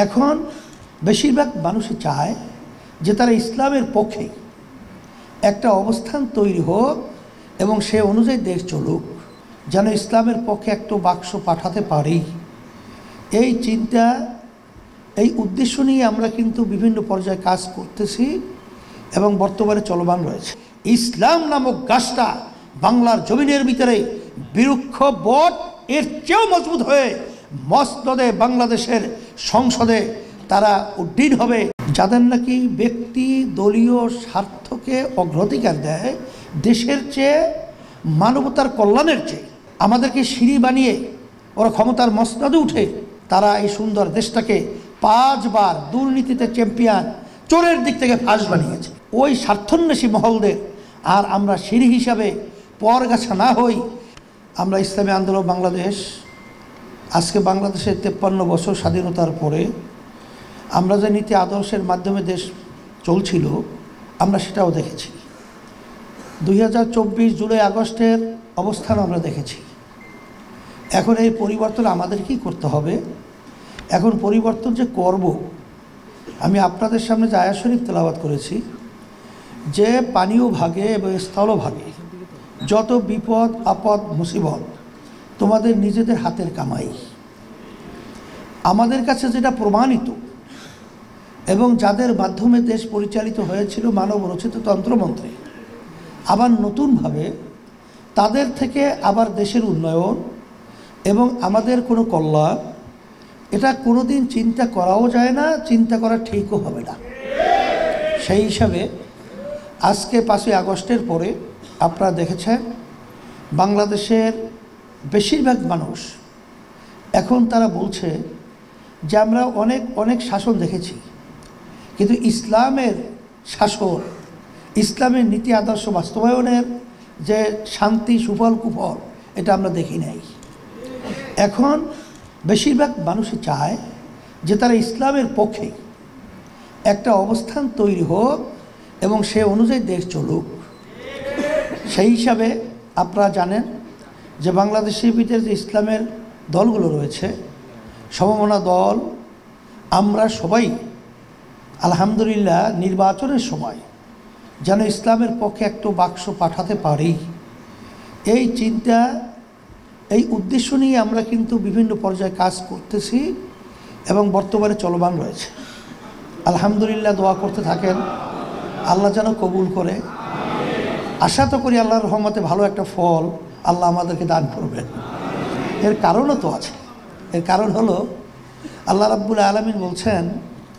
এখন বেশিরভাগ মানুষই চায় যে তারা ইসলামের পক্ষে একটা অবস্থান তৈরি হোক এবং সে অনুযায়ী দেশ চলুক, যেন ইসলামের পক্ষে একটা বাক্স পাঠাতে পারি। এই চিন্তা, এই উদ্দেশ্য নিয়ে আমরা কিন্তু বিভিন্ন পর্যায়ে কাজ করতেছি এবং বর্তমানে চলমান রয়েছে। ইসলাম নামক গাছটা বাংলার জমিনের ভিতরে বৃক্ষ বট এর চেয়েও মজবুত হয়ে মসনদে বাংলাদেশের সংসদে তারা উড্ডীন হবে। যাদের নাকি ব্যক্তি দলীয় স্বার্থকে অগ্রাধিকার দেয় দেশের চেয়ে, মানবতার কল্যাণের চেয়ে, আমাদেরকে সিঁড়ি বানিয়ে ওরা ক্ষমতার মসনদে উঠে তারা এই সুন্দর দেশটাকে 5 বার দুর্নীতিতে চ্যাম্পিয়ন, চোরের দিক থেকে ফাঁস বানিয়েছে। ওই স্বার্থন্বেষী মহলদের আর আমরা সিঁড়ি হিসাবে পরগাছা না হই। আমরা ইসলামী আন্দোলন বাংলাদেশ আজকে বাংলাদেশের 53 বছর স্বাধীনতার পরে আমরা যে নীতি আদর্শের মাধ্যমে দেশ চলছিল আমরা সেটাও দেখেছি। 2024 জুলাই আগস্টের অবস্থান আমরা দেখেছি। এখন এই পরিবর্তন আমাদেরকেই করতে হবে। এখন পরিবর্তন যে করব, আমি আপনাদের সামনে যে আয়াত শরীফ তেলাওয়াত করেছি যে পানীয় ভাগে এবং স্থলভাগে যত বিপদ আপদ মুসিবত তোমাদের নিজেদের হাতের কামাই। আমাদের কাছে যেটা প্রমাণিত এবং যাদের মাধ্যমে দেশ পরিচালিত হয়েছিল মানব রচিত তন্ত্রমন্ত্রে, আবার নতুনভাবে তাদের থেকে আবার দেশের উন্নয়ন এবং আমাদের কোনো কল্যাণ, এটা কোনোদিন চিন্তা করাও যায় না, চিন্তা করা ঠিকও হবে না। সেই হিসাবে আজকে 5ই আগস্টের পরে আপনারা দেখেছেন বাংলাদেশের বেশিরভাগ মানুষ এখন তারা বলছে যে আমরা অনেক শাসন দেখেছি, কিন্তু ইসলামের শাসন, ইসলামের নীতি আদর্শ বাস্তবায়নের যে শান্তি সুফল কুফল এটা আমরা দেখি নাই। এখন বেশিরভাগ মানুষই চায় যে তারা ইসলামের পক্ষে একটা অবস্থান তৈরি হোক এবং সে অনুযায়ী দেশ চলুক। সেই হিসাবে আপনারা জানেন যে বাংলাদেশের ভিতরে যে ইসলামের দলগুলো রয়েছে, সমমনা দল, আমরা সবাই আলহামদুলিল্লাহ নির্বাচনের সময় যেন ইসলামের পক্ষে একটা বাক্স পাঠাতে পারি, এই চিন্তা, এই উদ্দেশ্য নিয়ে আমরা কিন্তু বিভিন্ন পর্যায়ে কাজ করতেছি এবং বর্তমানে চলমান রয়েছে। আলহামদুলিল্লাহ দোয়া করতে থাকেন, আল্লাহ যেন কবুল করে। আশা তো করি আল্লাহর রহমতে ভালো একটা ফল আল্লাহ আমাদেরকে দান করবেন। এর কারণও তো আছে। এর কারণ হলো আল্লাহ রাব্বুল আলামিন বলছেন,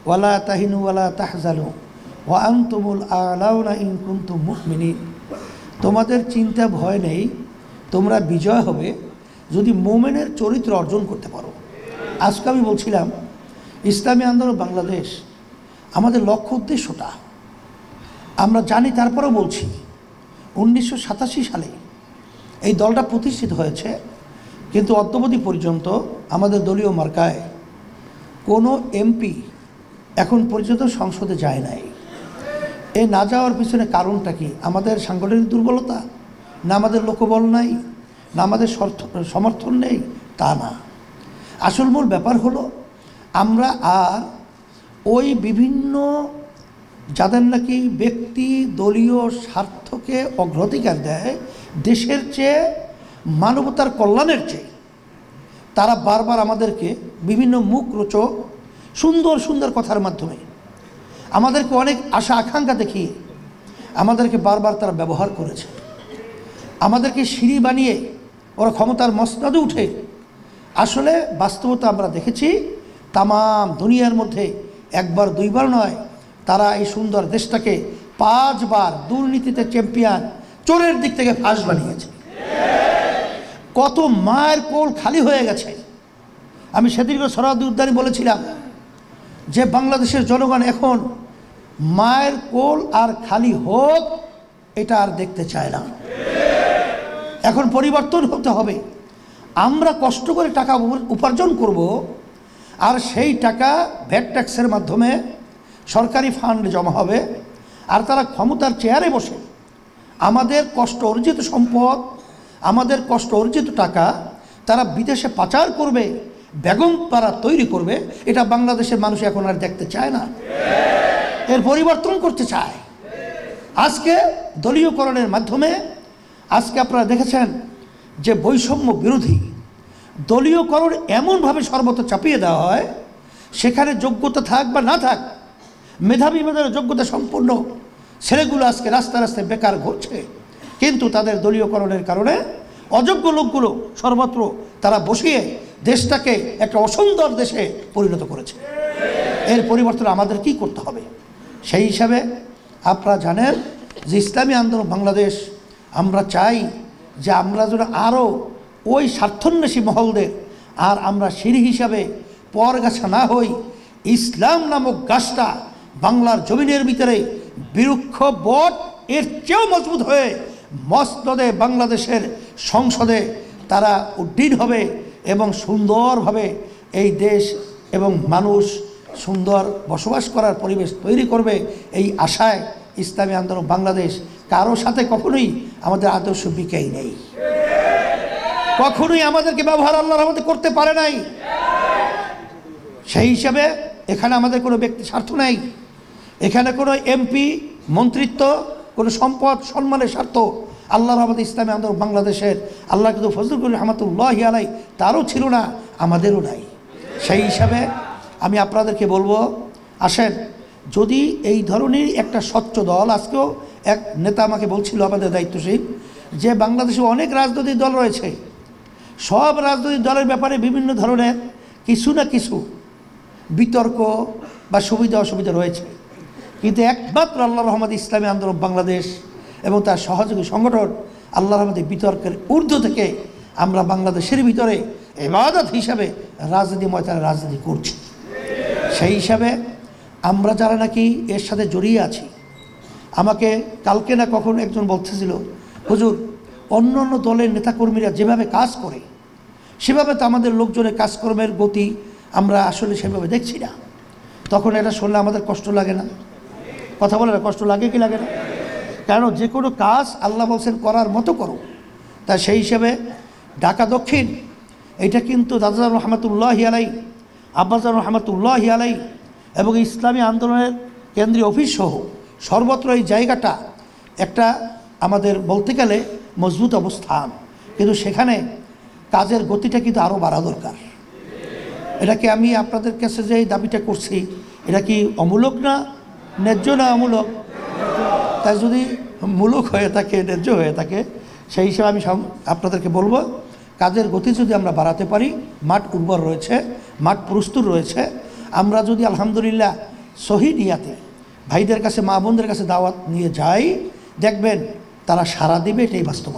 ওয়ালা তাহিনু ওয়ালা তাহজানু ওয়া আনতুমুল আ'লাউনা ইন কুনতুম মুমিনিন। তোমাদের চিন্তা ভয় নেই, তোমরা বিজয় হবে যদি মুমিনের চরিত্র অর্জন করতে পারো। আজকে আমি বলছিলাম ইসলামী আন্দোলন বাংলাদেশ আমাদের লক্ষ্য উদ্দেশ্যটা আমরা জানি, তারপরেও বলছি 1987 সালে এই দলটা প্রতিষ্ঠিত হয়েছে, কিন্তু অদ্যাবধি পর্যন্ত আমাদের দলীয় মার্কায় কোনো এমপি এখন পর্যন্ত সংসদে যায় নাই। এই না যাওয়ার পিছনে কারণটা কি? আমাদের সাংগঠনিক দুর্বলতা, না আমাদের লোকবল নাই, না আমাদের সমর্থন নেই, তা না। আসল মূল ব্যাপার হলো আমরা আর ওই বিভিন্ন যাদের নাকি ব্যক্তি দলীয় স্বার্থকে অগ্রাধিকার দেয় দেশের চেয়ে, মানবতার কল্যাণের চেয়ে, তারা বারবার আমাদেরকে বিভিন্ন মুখরোচক সুন্দর সুন্দর কথার মাধ্যমে আমাদেরকে অনেক আশা আকাঙ্ক্ষা দেখিয়ে আমাদেরকে বারবার তারা ব্যবহার করেছে। আমাদেরকে সিঁড়ি বানিয়ে ওরা ক্ষমতার মসনদে উঠে, আসলে বাস্তবতা আমরা দেখেছি তামাম দুনিয়ার মধ্যে একবার দুইবার নয়, তারা এই সুন্দর দেশটাকে 5 বার দুর্নীতিতে চ্যাম্পিয়ন, চোরের দিক থেকে ফাঁস বানিয়েছে। কত মায়ের কোল খালি হয়ে গেছে। আমি সেদিনও সরাদি উদ্যানে বলেছিলাম যে বাংলাদেশের জনগণ এখন মায়ের কোল আর খালি হোক এটা আর দেখতে চায় না। এখন পরিবর্তন হতে হবে। আমরা কষ্ট করে টাকা উপার্জন করব, আর সেই টাকা ভ্যাট ট্যাক্সের মাধ্যমে সরকারি ফান্ড জমা হবে, আর তারা ক্ষমতার চেয়ারে বসে আমাদের কষ্ট অর্জিত সম্পদ, আমাদের কষ্ট অর্জিত টাকা তারা বিদেশে পাচার করবে বেগম তারা তৈরি করবে, এটা বাংলাদেশের মানুষ এখন আর দেখতে চায় না, এর পরিবর্তন করতে চায়। আজকে দলীয়করণের মাধ্যমে আজকে আপনারা দেখেছেন যে বৈষম্য বিরোধী দলীয়করণ এমনভাবে সর্বত্র চাপিয়ে দেওয়া হয়, সেখানে যোগ্যতা থাক বা না থাক, মেধাবী যোগ্যতা সম্পূর্ণ ছেলেগুলো আজকে রাস্তায় রাস্তায় বেকার ঘুরছে, কিন্তু তাদের দলীয়করণের কারণে অযোগ্য লোকগুলো সর্বত্র তারা বসিয়ে দেশটাকে একটা অসুন্দর দেশে পরিণত করেছে। এর পরিবর্তন আমাদের কি করতে হবে? সেই হিসাবে আপনারা জানেন যে ইসলামী আন্দোলন বাংলাদেশ, আমরা চাই যে আমরা যেন আরও ওই স্বার্থন্বেষী মহলদের আর আমরা সিঁড়ি হিসাবে পরগাছা না হই, ইসলাম নামক গাছটা বাংলার জমিনের ভিতরে বৃক্ষ বট এর চেয়েও মজবুত হয়ে মসনদে বাংলাদেশের সংসদে তারা উড্ডীন হবে এবং সুন্দরভাবে এই দেশ এবং মানুষ সুন্দর বসবাস করার পরিবেশ তৈরি করবে। এই আশায় ইসলামী আন্দোলন বাংলাদেশ কারো সাথে কখনোই আমাদের আদর্শ বিকেই নেই, কখনোই আমাদেরকে ব্যবহার আল্লাহর আমাদের করতে পারে নাই। সেই হিসাবে এখানে আমাদের কোনো ব্যক্তি স্বার্থ নেই, এখানে কোনো এমপি মন্ত্রিত্ব, কোনো সম্পদ সম্মানের স্বার্থ আল্লাহর আমাদের ইসলামী আন্দোলন বাংলাদেশের আল্লাহ কিন্তু ফজলুল রহমতুল্লাহি আলাই তারও ছিল না, আমাদেরও নাই। সেই হিসাবে আমি আপনাদেরকে বলবো, আসেন যদি এই ধরনের একটা স্বচ্ছ দল, আজকেও এক নেতা আমাকে বলছিল আমাদের দায়িত্বশীল যে বাংলাদেশে অনেক রাজনৈতিক দল রয়েছে, সব রাজনৈতিক দলের ব্যাপারে বিভিন্ন ধরনের কিছু না কিছু বিতর্ক বা সুবিধা অসুবিধা রয়েছে, কিন্তু একমাত্র আল্লাহর রহমত ইসলামী আন্দোলন বাংলাদেশ এবং তার সহযোগী সংগঠন আল্লাহর রহমতের বিতর্কের ঊর্ধ্ব থেকে আমরা বাংলাদেশের ভিতরে ইবাদত হিসাবে রাজনীতি ময়দানে রাজনীতি করছি। সেই হিসাবে আমরা যারা নাকি এর সাথে জড়িয়ে আছি, আমাকে কালকে না কখন একজন বলতেছিল, হুজুর অন্য অন্য দলের নেতাকর্মীরা যেভাবে কাজ করে সেভাবে তো আমাদের লোকজনের কাজকর্মের গতি আমরা আসলে সেভাবে দেখছি না। তখন এটা শুনলে আমাদের কষ্ট লাগে না? কথা বলে না, কষ্ট লাগে কি লাগে না? কারণ যে কোনো কাজ আল্লাহ বলছেন করার মতো করো। তা সেই হিসাবে ঢাকা দক্ষিণ এটা কিন্তু দাদা রহমতুল্লাহি আলাই, আব্বাজান রহমতুল্লাহি আলাই এবং ইসলামী আন্দোলনের কেন্দ্রীয় অফিস সহ সর্বত্র এই জায়গাটা একটা আমাদের বলতে গেলে মজবুত অবস্থান, কিন্তু সেখানে কাজের গতিটা কিন্তু আরও বাড়া দরকার। এটাকে আমি আপনাদের কাছে যে দাবিটা করছি, এটা কি অমূলক না ন্যায্য না অমূলক? তাই যদি মূলক হয়ে থাকে, ন্যায্য হয়ে থাকে, সেই হিসাবে আমি আপনাদেরকে বলবো কাজের গতি যদি আমরা বাড়াতে পারি, মাঠ উর্বর রয়েছে, মাঠ প্রস্তুত রয়েছে, আমরা যদি আলহামদুলিল্লাহ সহি নিয়াতে ভাইদের কাছে মা বোনদের কাছে দাওয়াত নিয়ে যাই, দেখবেন তারা সাড়া দিবে, এটাই বাস্তব।